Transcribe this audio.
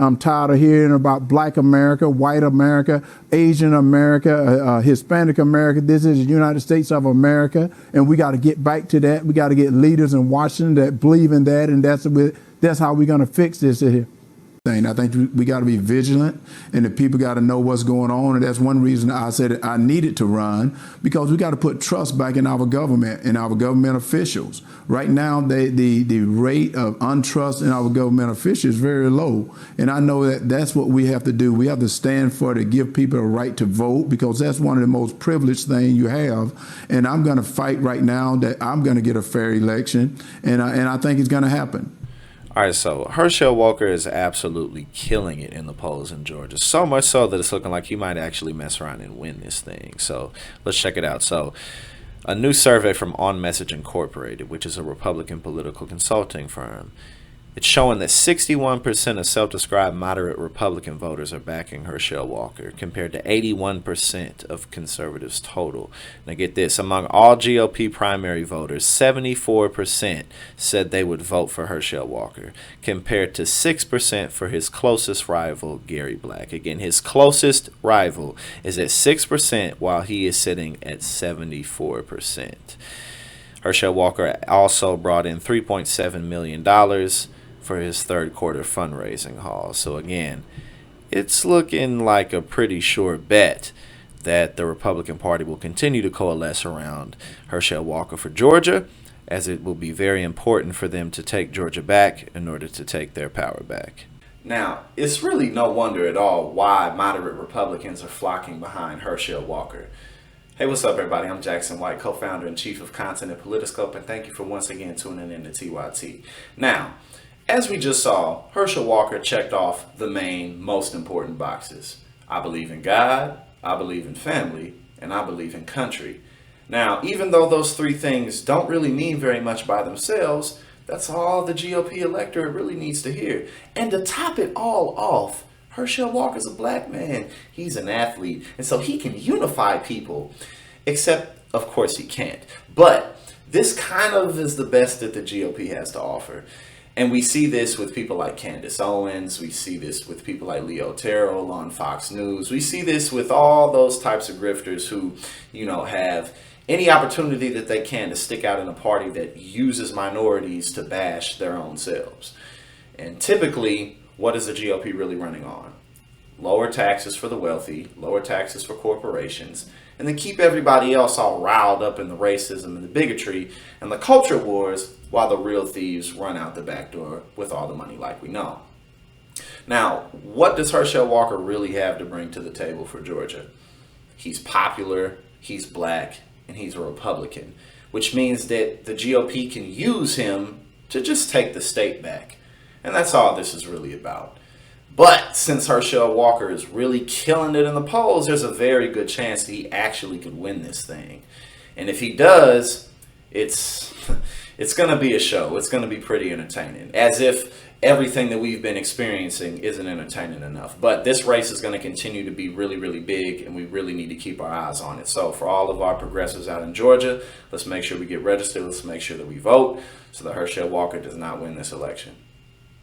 I'm tired of hearing about Black America, white America, Asian America, Hispanic America. This is the United States of America, and we got to get back to that. We got to get leaders in Washington that believe in that, and that's how we're going to fix this here. I think we got to be vigilant, and the people got to know what's going on, and that's one reason I said I needed to run, because we got to put trust back in our government and our government officials. Right now, the rate of untrust in our government officials is very low, and I know that that's what we have to do. We have to stand for to give people a right to vote, because that's one of the most privileged things you have, and I'm going to fight right now that I'm going to get a fair election, and I think it's going to happen. All right, so Herschel Walker is absolutely killing it in the polls in Georgia. So much so that it's looking like he might actually mess around and win this thing. So let's check it out. So a new survey from On Message Incorporated, which is a Republican political consulting firm, it's showing that 61% of self-described moderate Republican voters are backing Herschel Walker, compared to 81% of conservatives total. Now get this, among all GOP primary voters, 74% said they would vote for Herschel Walker, compared to 6% for his closest rival, Gary Black. Again, his closest rival is at 6%, while he is sitting at 74%. Herschel Walker also brought in $3.7 million for his third quarter fundraising haul. So again, it's looking like a pretty sure bet that the Republican Party will continue to coalesce around Herschel Walker for Georgia, as it will be very important for them to take Georgia back in order to take their power back. Now, it's really no wonder at all why moderate Republicans are flocking behind Herschel Walker. Hey, what's up, everybody? I'm Jackson White, co-founder and chief of content at Politiscope, and thank you for once again tuning in to TYT. Now, as we just saw, Herschel Walker checked off the main, most important boxes. I believe in God, I believe in family, and I believe in country. Now, even though those three things don't really mean very much by themselves, that's all the GOP electorate really needs to hear. And to top it all off, Herschel Walker's a black man. He's an athlete, and so he can unify people. Except, of course, he can't. But this kind of is the best that the GOP has to offer. And we see this with people like Candace Owens. We see this with people like Leo Terrell on Fox News. We see this with all those types of grifters who, have any opportunity that they can to stick out in a party that uses minorities to bash their own selves. And typically, what is the GOP really running on? Lower taxes for the wealthy, lower taxes for corporations, and then keep everybody else all riled up in the racism and the bigotry and the culture wars, while the real thieves run out the back door with all the money like we know. Now, what does Herschel Walker really have to bring to the table for Georgia? He's popular, he's black, and he's a Republican, which means that the GOP can use him to just take the state back. And that's all this is really about. But since Herschel Walker is really killing it in the polls, there's a very good chance that he actually could win this thing. And if he does, it's going to be a show. It's going to be pretty entertaining, as if everything that we've been experiencing isn't entertaining enough. But this race is going to continue to be really, really big, and we really need to keep our eyes on it. So for all of our progressives out in Georgia, let's make sure we get registered. Let's make sure that we vote so that Herschel Walker does not win this election.